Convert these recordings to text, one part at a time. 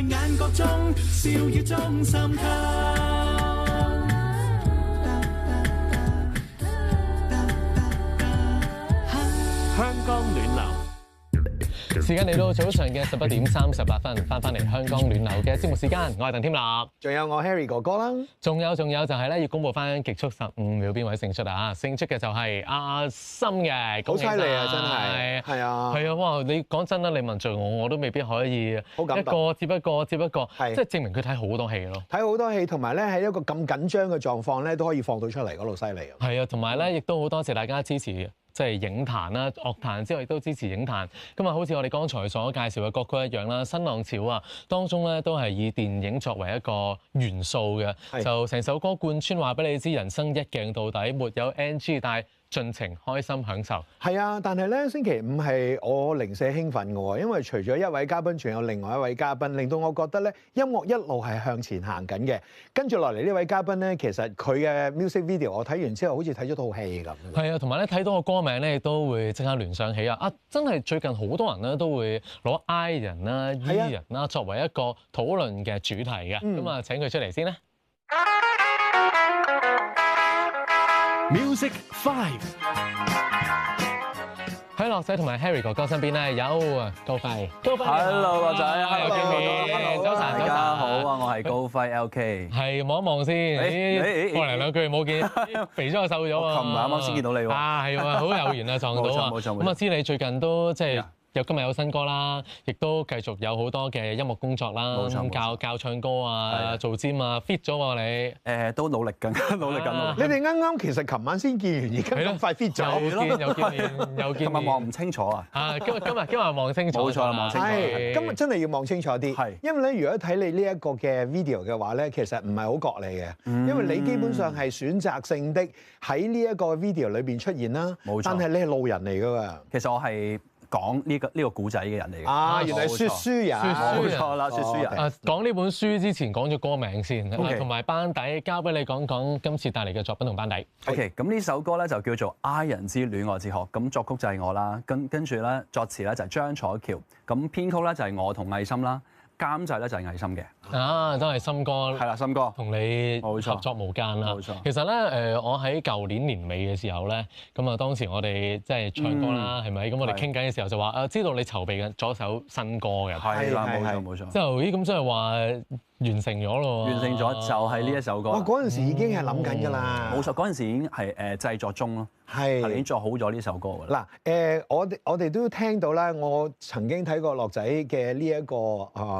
眼角中，笑語中深刻。香港暖流。時間嚟到早上嘅11點38分，翻嚟香港暖流嘅節目時間，我係鄧添立，仲有我 Harry 哥哥啦，仲有就係咧要公佈翻極速15秒邊位勝出啊！勝出嘅就係阿森嘅，好犀利啊！真係，係啊，係啊！哇！你講真啦，你問罪我都未必可以好感一個接一個，即係係證明佢睇好多戲咯。睇好多戲，同埋咧喺一個咁緊張嘅狀況咧，都可以放到出嚟嗰度犀利啊！係啊，同埋咧亦都好多謝大家支持。即係影壇啦、樂壇之外，亦都支持影壇。今日好似我哋剛才所介紹嘅歌曲一樣啦，新浪潮啊，當中咧都係以電影作為一個元素嘅，就成首歌貫穿話俾你知，人生一鏡到底，沒有 NG，但係盡情開心享受。係啊，但係咧星期五係我零舍興奮嘅喎，因為除咗一位嘉賓，仲有另外一位嘉賓，令到我覺得咧音樂一路係向前行緊嘅。跟住落嚟呢位嘉賓咧，其實佢嘅 music video 我睇完之後，好似睇咗套戲咁。係啊，同埋咧睇到個歌名咧，亦都會即刻聯想起啊！真係最近好多人咧都會攞 I 人啦、E 人啦作為一個討論嘅主題嘅。咁啊，請佢出嚟先啦。Music 5喺樂仔同埋 Harry 哥哥身邊咧有高輝，Hello 樂仔，Hello 見面，早晨，大家好啊，我係高輝 LK，係望一望先，過嚟兩句冇見，肥咗又瘦咗啊！琴日啱啱先見到你喎，係喎，好有緣啊撞到啊！冇錯，咁啊知你最近都即係。今日有新歌啦，亦都繼續有好多嘅音樂工作啦，教唱歌啊，做 gym 啊 ，fit 咗喎你。都努力緊。你哋啱啱其實琴晚先見完，而家咁快 fit 咗。又見。琴日望唔清楚啊！今日望清楚。冇錯，望清楚。今日真係要望清楚啲。係。因為咧，如果睇你呢一個嘅 video 嘅話咧，其實唔係好覺你嘅，因為你基本上係選擇性的喺呢一個 video 裏邊出現啦。冇錯。但係你係路人嚟㗎喎。其實我係講呢個古仔嘅人嚟嘅。啊，原來係説書人。冇錯啦，説書人。講呢本書之前講咗歌名先，同埋班底，交俾你講講今次帶嚟嘅作品同班底。OK，咁呢首歌咧就叫做《I 人之戀愛哲學》，咁作曲就係我啦，跟住咧作詞咧就係張楚喬，咁編曲咧就係我同藝心啦。監製咧就係藝心嘅，都係森哥，係啦，森哥同你合作無間啦。冇錯，其實咧我喺舊年年尾嘅時候咧，咁啊當時我哋即係唱歌啦，係咪？咁我哋傾偈嘅時候就話知道你籌備緊咗首新歌嘅，係啦，冇錯。之後咁即係話完成咗咯，完成咗就係呢一首歌。哇！嗰陣時已經係諗緊㗎啦，冇錯，嗰陣時已經係製作中咯。係已經作好咗呢首歌㗎啦。嗱，我哋都聽到啦，我曾經睇過樂仔嘅呢一個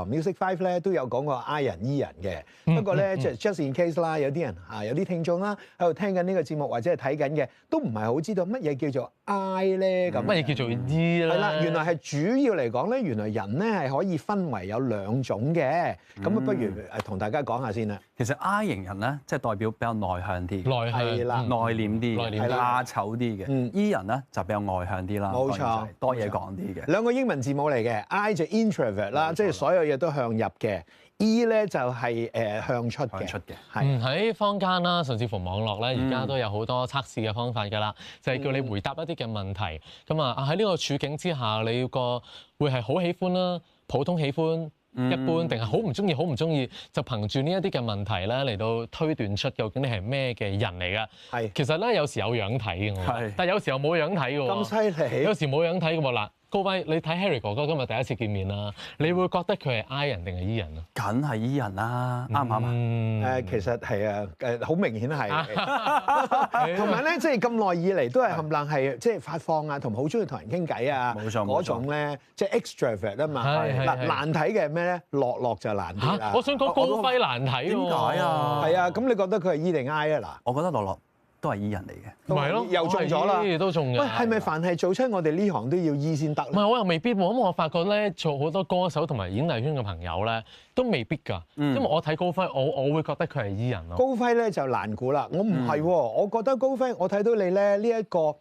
Music 5咧，都有講過 I 人 E 人嘅。不過咧，即係 just in case 啦，有啲人有啲聽眾啦喺度聽緊呢個節目或者係睇緊嘅，都唔係好知道乜嘢叫做 I 咧咁。乜嘢叫做 E 咧？係啦，原來係主要嚟講咧，原來人咧係可以分為有兩種嘅。咁啊，不如同大家講下先啦。其實 I 型人咧，即係代表比較內向啲，係啦，內斂啲，係啦，醜啲嘅。E 人咧就比較外向啲啦，冇錯，多嘢講啲嘅。兩個英文字母嚟嘅 ，I 就 introvert 啦，即係所有嘢都向入嘅。E 咧就係向出嘅。喺坊間啦，甚至乎網絡咧，而家都有好多測試嘅方法㗎啦，就係叫你回答一啲嘅問題。咁啊喺呢個處境之下，你個會係好喜歡啦，普通喜歡。一般定係好唔中意，好唔中意，就憑住呢一啲嘅問題咧嚟到推斷出究竟你係咩嘅人嚟㗎？係，其實咧有時有樣睇嘅，但係有時候冇樣睇嘅喎。咁犀利！有時冇樣睇嘅喎嗱。高輝，你睇 Harry 哥哥今日第一次見面啦，你會覺得佢係 I 人定係 E 人啊？梗係 E 人啦，啱唔啱啊？其實係啊，好明顯係。同埋咧，即係咁耐以嚟都係冚唪唥係即係發放啊，同埋好中意同人傾偈啊，冇錯嗰種咧，即係 extrovert 啊嘛。嗱，難睇嘅係咩咧？樂就難啲啦。我想講高輝難睇喎。點解啊？係啊，咁你覺得佢係 E 定 I 啊？嗱，我覺得樂都係 E 人嚟嘅，唔係咯，又中咗啦，都中嘅。喂，係咪凡係做出我哋呢行都要 E 先得？唔係，我又未必喎。咁我發覺咧，做好多歌手同埋演藝圈嘅朋友咧，都未必㗎。因為我睇高輝，我會覺得佢係 E 人咯。高輝咧就難估啦。我唔係喎，我覺得高輝，我睇到你咧呢一個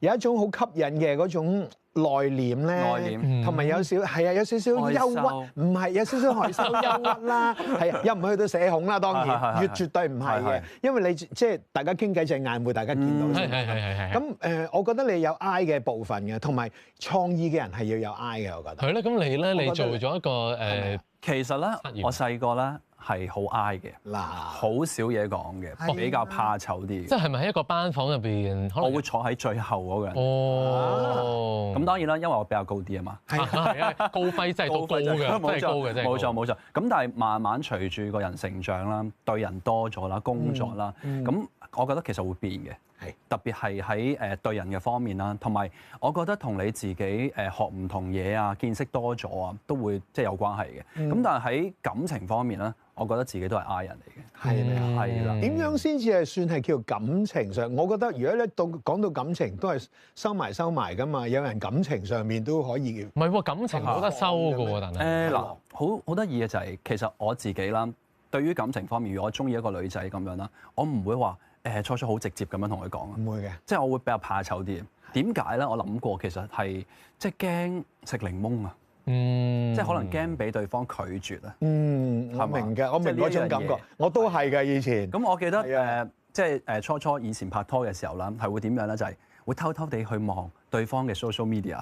有一種好吸引嘅嗰種內斂咧，同埋有少係啊，有少少憂鬱，唔係有少少害羞憂鬱啦，係啊，又唔去到社恐啦，當然，絕對唔係嘅，因為你即係大家傾偈隻眼會大家見到先。係。咁我覺得你有 I 嘅部分嘅，同埋創意嘅人係要有 I 嘅，我覺得。係咧，咁你咧，你做咗一個其實咧，我細個咧係好 I 嘅，好少嘢講嘅，比較怕醜啲。即係咪喺一個班房入邊，我會坐喺最後嗰個人。哦。咁當然啦，因為我比較高啲啊嘛。係啊，高飛真係都高嘅，真係高嘅，真係。冇錯。咁但係慢慢隨住個人成長啦，對人多咗啦，工作啦，咁我覺得其實會變嘅。特別係喺對人嘅方面啦，同埋我覺得同你自己學唔同嘢啊，見識多咗啊，都會即係有關係嘅。咁但係喺感情方面咧，我覺得自己都係 I 人嚟嘅。係咪啊？係啦。點樣先至係算係叫感情上？我覺得如果咧講到感情，都係收埋㗎嘛。有人感情上面都可以。唔係喎，感情冇得收㗎喎，但係嗱，好得意嘅就係其實我自己啦，對於感情方面，如果我中意一個女仔咁樣啦，我唔會話初好直接咁樣同佢講啊，唔會嘅，即係我會比較怕醜啲。點解咧？我諗過其實係即係驚食檸檬啊，即係可能驚俾對方拒絕啊。我明嘅，我明嗰種感覺，我都係嘅以前。咁我記得即係初以前拍拖嘅時候啦，係會點樣咧？就係會偷偷地去望對方嘅 social media。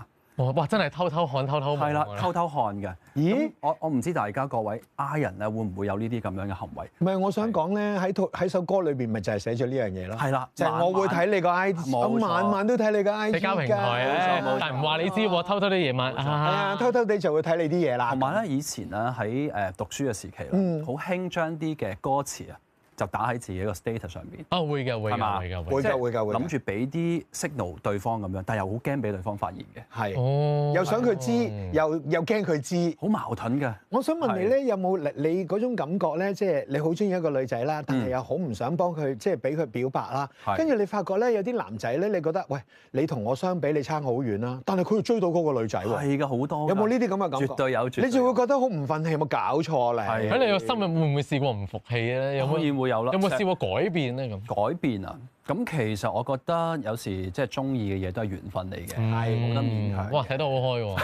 哇！真係偷偷看，偷偷望。係啦，偷偷看嘅。咦？我唔知大家各位 I 人咧會唔會有呢啲咁樣嘅行為？唔係，我想講咧喺首歌裏邊咪就係寫咗呢樣嘢咯。係啦，就係我會睇你個 IG，我晚晚都睇你個 IG。社交平台但係唔話你知喎，偷偷啲夜晚。係啊，偷偷地就會睇你啲嘢啦。同埋咧，以前咧喺讀書嘅時期啦，好興將啲嘅歌詞啊，就打喺自己個 status 上邊。啊，會㗎，會㗎。諗住俾啲 signal 對方咁樣，但係又好驚俾對方發現嘅。係。又想佢知，又驚佢知，好矛盾嘅。我想問你咧，有冇你嗰種感覺咧？即係你好中意一個女仔啦，但係又好唔想幫佢，即係俾佢表白啦。跟住你發覺咧，有啲男仔咧，你覺得喂，你同我相比，你差好遠啦，但係佢要追到嗰個女仔喎。係㗎，好多。有冇呢啲咁嘅感覺？絕對有。你就會覺得好唔憤氣，有冇搞錯咧？喺你個心入會唔會試過唔服氣咧？有冇有啦？有冇試過改變咧？咁改變啊！咁其實我覺得有時即係中意嘅嘢都係緣分嚟嘅，係冇得勉強。哇，睇得好開喎！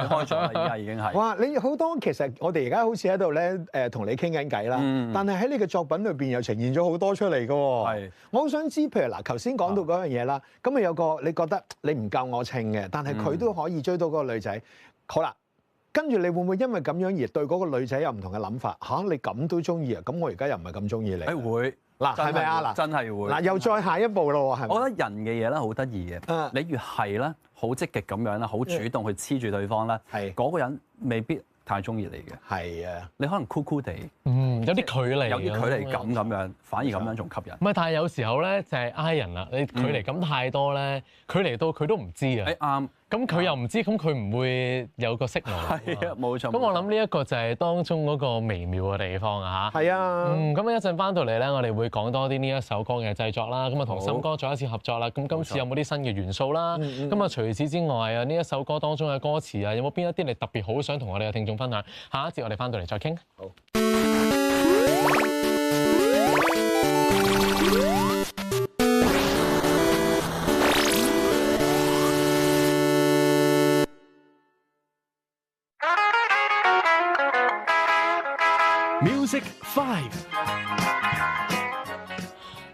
開咗啦，依家已經係。哇！你好多其實我哋而家好似喺度咧同你傾緊偈啦，但係喺你嘅作品裏邊又呈現咗好多出嚟嘅喎。係。我好想知，譬如嗱，頭先講到嗰樣嘢啦，咁啊有個你覺得你唔夠我稱嘅，但係佢都可以追到嗰個女仔。好啦，跟住你會唔會因為咁樣而對嗰個女仔有唔同嘅諗法？嚇，你咁都中意啊？咁我而家又唔係咁中意你。會。嗱，係咪啊？嗱，真係會。嗱，又再下一步咯喎，係咪？我覺得人嘅嘢咧好得意嘅，你越係咧好積極咁樣啦，好主動去黐住對方咧，嗰個人未必太中意你嘅。係啊，你可能酷酷地，有啲距離，有啲距離感咁樣，反而咁樣仲吸引。唔係，但係有時候咧就係 I 人啦，你距離感太多咧，距離到佢都唔知啊。啱。咁佢又唔知，咁佢唔會有個 signal。係啊，冇錯。咁我諗呢一個就係當中嗰個微妙嘅地方啊嚇。係啊。咁一陣翻到嚟咧，我哋會講多啲呢一首歌嘅製作啦。咁啊，同森哥再一次合作啦。咁今次有冇啲新嘅元素啦？咁啊，除此之外啊，呢一首歌當中嘅歌詞啊，有冇邊一啲你特別好想同我哋嘅聽眾分享？下一節我哋翻到嚟再傾。好。Music 5，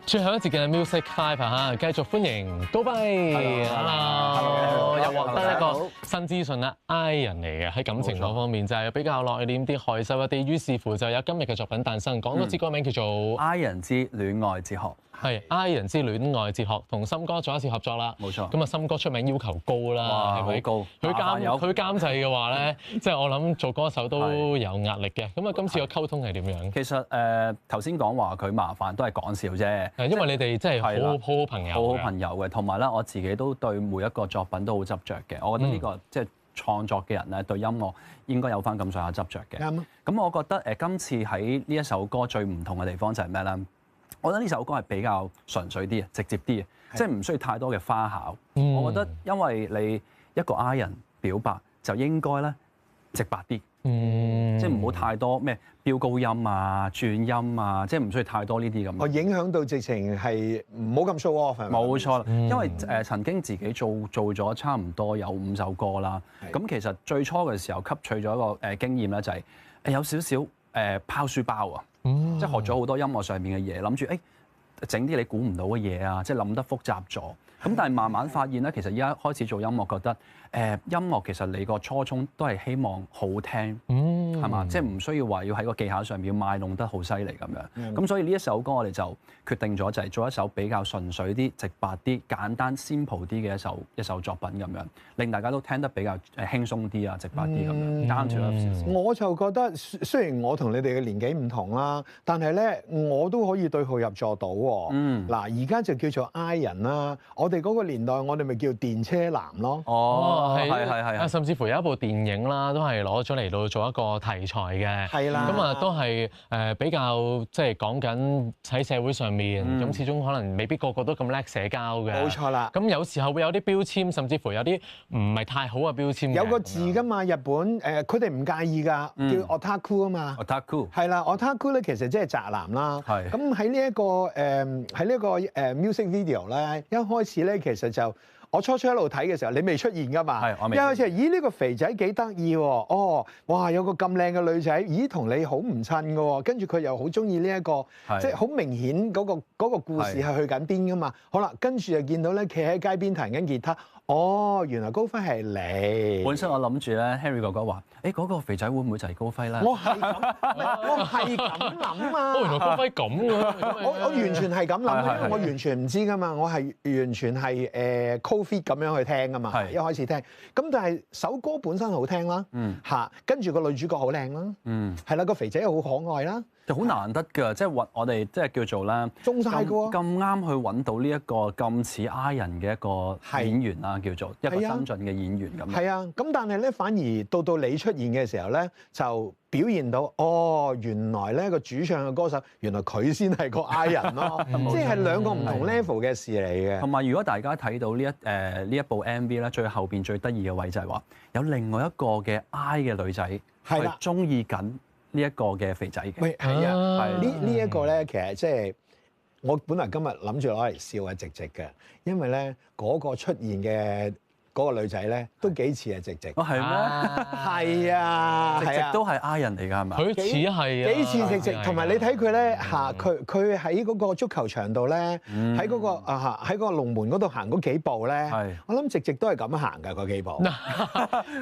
最後一節嘅 Music 5嚇，繼續歡迎高跛。Hello，又獲得一個新資訊啦 ，I 人嚟嘅喺感情嗰方面就係比較內斂啲、害羞一啲，於是乎就有今日嘅作品誕生。講多支歌名叫做《I 人之戀愛哲學》。係 I 人之戀愛哲學，同森哥再一次合作啦。冇錯。咁啊，森哥出名要求高啦，係咪？高。佢監製嘅話咧，即係我諗做歌手都有壓力嘅。咁啊，今次個溝通係點樣？其實頭先講話佢麻煩都係講笑啫。係因為你哋真係好朋友。好朋友嘅，同埋咧我自己都對每一個作品都好執着嘅。我覺得呢個即係創作嘅人咧，對音樂應該有翻咁上下執着嘅。啱。咁我覺得今次喺呢一首歌最唔同嘅地方就係咩咧？我覺得呢首歌係比較純粹啲嘅，直接啲嘅，即係唔需要太多嘅花巧。我覺得因為你一個 I 人表白就應該咧直白啲，即係唔好太多咩飆高音啊、轉音啊，即係唔需要太多呢啲咁。我影響到直情係唔好咁 show off 係咪？冇錯，因為曾經自己做咗差唔多有5首歌啦。咁其實最初嘅時候吸取咗一個經驗咧，就係有少少拋書包啊，即係學咗好多音樂上面嘅嘢，諗住整啲你估唔到嘅嘢啊，即係諗得複雜咗。咁但係慢慢發現咧，其實依家開始做音樂，覺得音樂其實你個初衷都係希望好聽，係嘛？即係唔需要話要喺個技巧上面要賣弄得好犀利咁樣。咁所以呢一首歌我哋就決定咗就係做一首比較純粹啲、直白啲、簡單 simple 啲嘅一首作品咁樣，令大家都聽得比較輕鬆啲啊、直白啲咁樣。down to earth 少少。我就覺得雖然我同你哋嘅年紀唔同啦，但係咧我都可以對號入座到喎。嗱，而家就叫做 I 人啦。我哋嗰個年代，我哋咪叫電車男咯。係，甚至乎有一部電影啦，都係攞咗嚟到做一個題材嘅。係啦。咁啊，都係比較即係講緊喺社會上面，咁始終可能未必個個都咁叻社交嘅。冇錯啦。咁有時候會有啲標籤，甚至乎有啲唔係太好嘅標籤。有個字㗎嘛，日本佢哋唔介意㗎，叫 otaku 啊嘛。otaku 係啦 ，otaku 咧其實即係宅男啦。係。咁喺呢一個music video 咧，一開始咧其實就我初一路睇嘅時候，你未出現㗎嘛？係，我未。一開始係，咦呢個肥仔幾得意喎？哦，哇有個咁靚嘅女仔，咦同你好唔襯㗎喎？跟住佢又好中意呢一個，即係好明顯嗰個故事係去緊邊㗎嘛？好啦，跟住就見到咧，企喺街邊彈緊吉他。哦，原來高輝係你。本身我諗住咧 ，Harry 哥哥話：嗰個肥仔會唔會就係高輝咧？我係咁諗啊！原來高輝咁㗎。我完全係咁諗，因為我完全唔知㗎嘛，我係完全係cold-fit 咁樣去聽㗎嘛，一開始聽。咁但係首歌本身好聽啦，跟住個女主角好靚啦，係啦，個肥仔又好可愛啦。就好難得㗎，即係我哋即係叫做咧，中曬㗎喎，咁啱去揾到呢一個咁似 I 人嘅一個演員啦，叫做一個新晉嘅演員咁。係啊，咁但係咧，反而到你出現嘅時候咧，就表現到原來咧個主唱嘅歌手，原來佢先係個 I 人咯，即係兩個唔同 level 嘅事嚟嘅。同埋如果大家睇到呢一部 MV 咧，最後邊最得意嘅位就係話，有另外一個嘅 I 嘅女仔係中意緊呢一個嘅肥仔嘅。喂，係啊，呢一個咧，其實即係我本來今日諗住攞嚟笑阿直直嘅，因為咧嗰個出現嘅嗰個女仔咧都幾似阿直直。哦，係咩？係啊，直直都係 I 人嚟㗎，係咪？佢似係幾似直直，同埋你睇佢咧佢喺嗰個足球場度咧，喺嗰個喺個龍門嗰度行嗰幾步咧，我諗直直都係咁行㗎嗰幾步。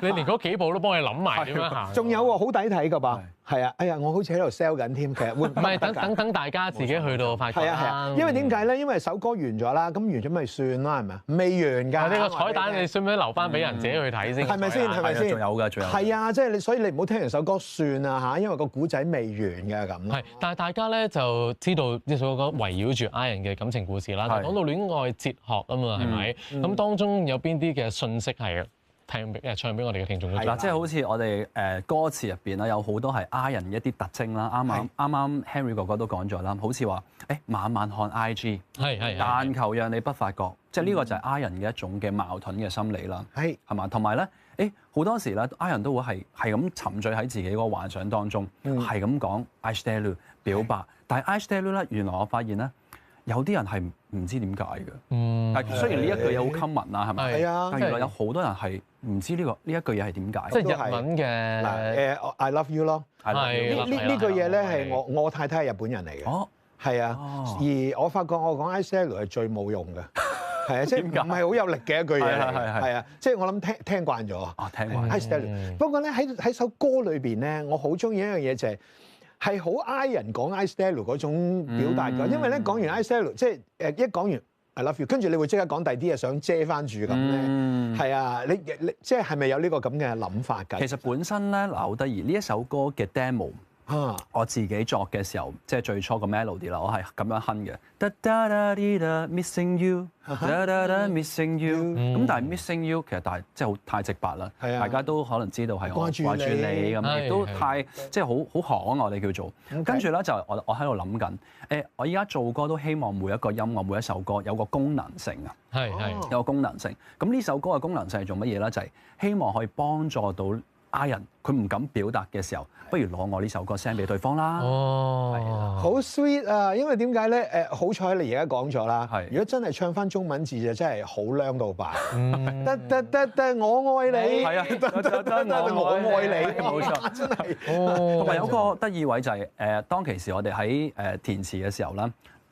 你連嗰幾步都幫你諗埋點樣行？仲有喎，好抵睇㗎噃。係啊，哎呀，我好似喺度 sell 緊添，其實會唔係等大家自己去到發覺啦。係啊，因為點解咧？因為首歌完咗啦，咁完咗咪算啦，係咪啊？未完㗎。呢個彩蛋你需唔需要留翻俾人自己去睇先？係咪先？係咪先？仲有㗎，仲有。係啊，即係所以你唔好聽完首歌算啊嚇，因為個古仔未完嘅咁。係，但係大家咧就知道呢首歌圍繞住 I 人嘅感情故事啦。講到戀愛哲學啊嘛，係咪？咁當中有邊啲嘅信息係唱俾我哋嘅聽眾？嗱，即係好似我哋歌詞入邊啦，有好多係 I 人嘅一啲特徵啦。啱 Henry 哥哥都講咗啦，好似話晚晚看 IG，但求讓你不發覺，即係呢個就係 I 人嘅一種嘅矛盾嘅心理啦。係嘛？同埋咧，好多時咧 I 人都會係咁沉醉喺自己嗰個幻想當中，係咁講 I stay you 表白，但係 I stay you 咧，原來我發現咧。有啲人係唔知點解嘅，但雖然呢一句嘢好 common 啦，係咪？係啊，但原來有好多人係唔知呢一句嘢係點解。即係日文嘅I love you 咯。呢句嘢咧係我太太係日本人嚟嘅。哦，係啊。而我發覺我講 I stay you 係最冇用嘅，係啊，即係唔係好有力嘅一句嘢嚟。係啊，即係我諗聽慣咗。哦，聽慣。I stay you。不過咧喺首歌裏邊咧，我好中意一樣嘢就係好 I 人講 I stay you 嗰種表達㗎，因為咧講完 I stay you 即係一講完 I love you， 跟住你會即刻講第啲嘢想遮翻住咁咧。係啊，你即係咪有呢個咁嘅諗法㗎？其實本身咧好得意呢一首歌嘅 demo，我自己作嘅時候，即係最初個 melody 啦，我係咁樣哼嘅。Missing you，missing you。咁但係 missing you 其實即係太直白啦，大家都可能知道係我掛住你咁，亦都太即係好行我哋叫做。跟住咧就我喺度諗緊，我依家做歌都希望每一個音樂每一首歌有個功能性啊，有個功能性。咁呢首歌嘅功能性係做乜嘢咧？就係希望可以幫助到 I人佢唔敢表達嘅時候，不如攞我呢首歌 send 俾對方啦。哦，好 sweet 啊！因為點解咧？好彩你而家講咗啦。係如果真係唱翻中文字就真係好靚到爆。得，我愛你。係啊，得，我愛你。冇錯，真係。同埋有個得意位就係當其時我哋喺填詞嘅時候啦，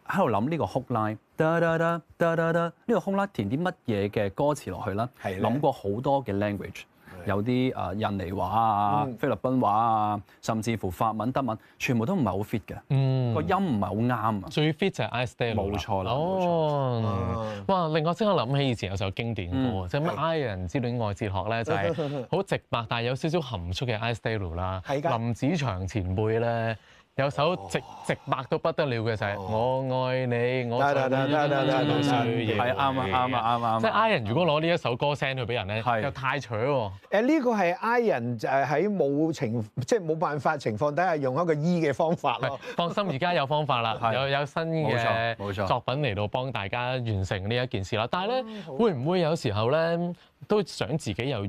喺度諗呢個 hook line，呢個 hook line 填啲乜嘢嘅歌詞落去啦，諗過好多嘅 language。有啲印尼話啊、菲律賓話啊，甚至乎法文、德文，全部都唔係好 fit 嘅，個音唔係好啱啊。最 fit 就係 I Stay 冇錯啦。哦，哇！令我即刻諗起以前有首經典歌，即係乜 I 人之戀愛哲學咧，就係好直白，但係有少少含蓄嘅 I Stay 啦。林子祥前輩咧。有首直白到不得了嘅就係我愛你，我在你的歲月。係啱。即係 I 人如果攞呢一首歌 send 去俾人咧，又太扯喎。呢個係 I 人就係喺冇辦法情況底下用一個嘅方法咯。放心，而家有方法啦，有新嘅冇錯作品嚟到幫大家完成呢一件事啦。但係咧，會唔會有時候咧都想自己有嘅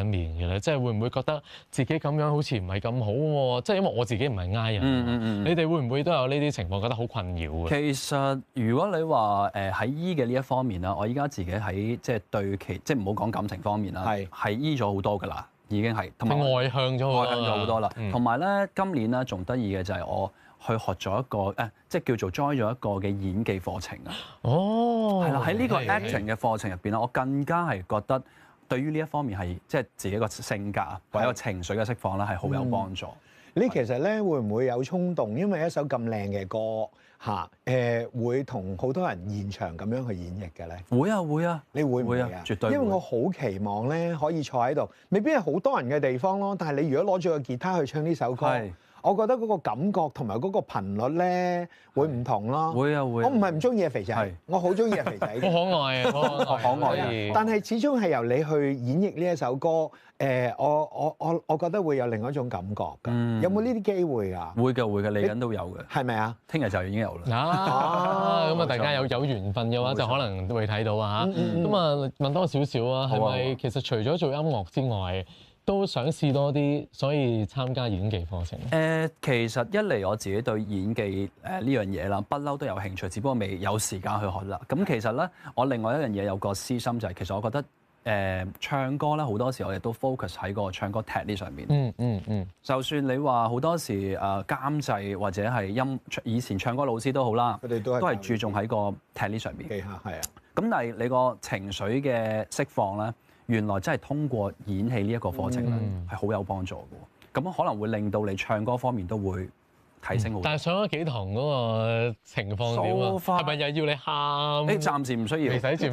一面嘅咧？即係會唔會覺得自己咁樣好似唔係咁好喎？即係因為我自己唔係 I 人。你哋會唔會都有呢啲情況覺得好困擾嘅？其實如果你話喺醫嘅呢一方面啦，我依家自己喺即係對即係唔好講感情方面啦，係醫咗好多㗎啦，已經係同埋外向咗好多啦。同埋咧，今年咧仲得意嘅就係我去學咗一個即係叫做 join 咗一個嘅演技課程啊。哦，係啦，喺呢個 acting 嘅課程入邊咧，我更加係覺得對於呢一方面係即係自己個性格啊，或者個情緒嘅釋放咧係好有幫助。你其實咧會唔會有衝動？因為一首咁靚嘅歌嚇，會同好多人現場咁樣去演繹嘅咧？會啊！你會唔會啊？絕對會。因為我好期望咧可以坐喺度，未必係好多人嘅地方咯。但係你如果攞住個吉他去唱呢首歌，我覺得嗰個感覺同埋嗰個頻率咧會唔同咯。會啊！我唔係唔中意嘅肥仔，我好中意嘅肥仔。好可愛啊！好可愛。但係始終係由你去演繹呢一首歌。我覺得會有另一種感覺㗎。有冇呢啲機會㗎？會嘅，嚟緊都有嘅。係咪啊？聽日就已經有啦。咁啊，大家有緣分嘅話，就可能都會睇到啊嚇。咁啊，問多少少啊？係咪其實除咗做音樂之外，都想試多啲，所以參加演技課程？其實一嚟我自己對演技呢樣嘢啦，不嬲都有興趣，只不過未有時間去學啦。咁其實咧，我另外一樣嘢有個私心就係，其實我覺得。唱歌咧好多時我哋都 focus 喺個唱歌 technique 上面。就算你話好多時監製或者係以前唱歌老師都好啦，佢哋都係注重喺個 technique 上面。技巧係啊。咁但係你個情緒嘅釋放咧，原來真係通過演戲呢一個課程咧係好有幫助嘅。咁可能會令到你唱歌方面都會提升好多。但係上咗幾堂嗰個情況點啊？係咪又要你喊？暫時唔需要。未使住。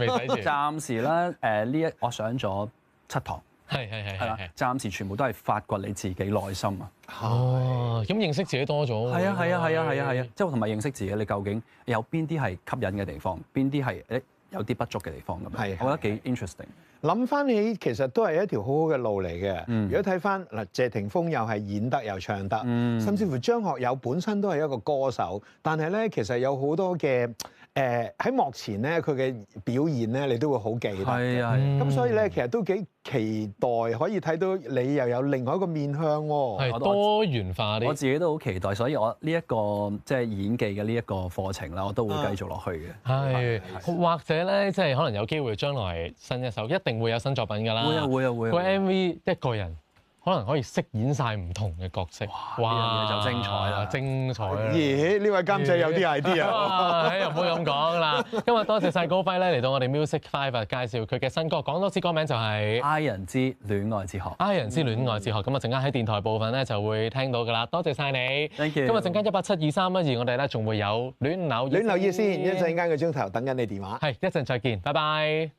暫時咧我上咗7堂。係啦，暫時全部都係發掘你自己內心啊。哦，咁認識自己多咗。係啊，即係同埋認識自己，你究竟有邊啲係吸引嘅地方，邊啲係有啲不足嘅地方咁樣。我覺得幾 interesting。諗翻起其實都係一條好好嘅路嚟嘅。如果睇翻嗱，謝霆鋒又係演得又唱得，甚至乎張學友本身都係一個歌手，但係咧其實有好多嘅喺幕前咧佢嘅表現咧，你都會好記得。係啊，咁所以咧其實都幾期待可以睇到你又有另外一個面向喎。係多元化啲。我自己都好期待，所以我呢一個即係演技嘅呢一個課程啦，我都會繼續落去嘅。係，或者咧即係可能有機會將來新一首一定會有新作品㗎啦。會啊。個 MV 一個人可能可以飾演晒唔同嘅角色。哇！呢樣嘢就精彩啦，精彩啦！咦？呢位監製有啲 idea 啊！又唔好咁講啦。今日多謝晒高輝咧嚟到我哋 Music 5介紹佢嘅新歌，講多次歌名就係《I 人之戀愛哲學》。I 人之戀愛哲學。咁啊陣間喺電台部分咧就會聽到㗎啦。多謝晒你。Thank you。今日陣間1872312，我哋咧仲會有戀留意先，一陣間個鐘頭等緊你電話。係，一陣再見，拜拜。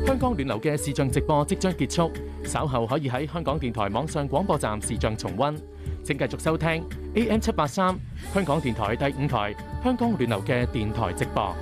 香港暖流嘅視像直播即將結束，稍後可以喺香港電台網上廣播站視像重溫。請繼續收聽 AM783香港電台第5台香港暖流嘅電台直播。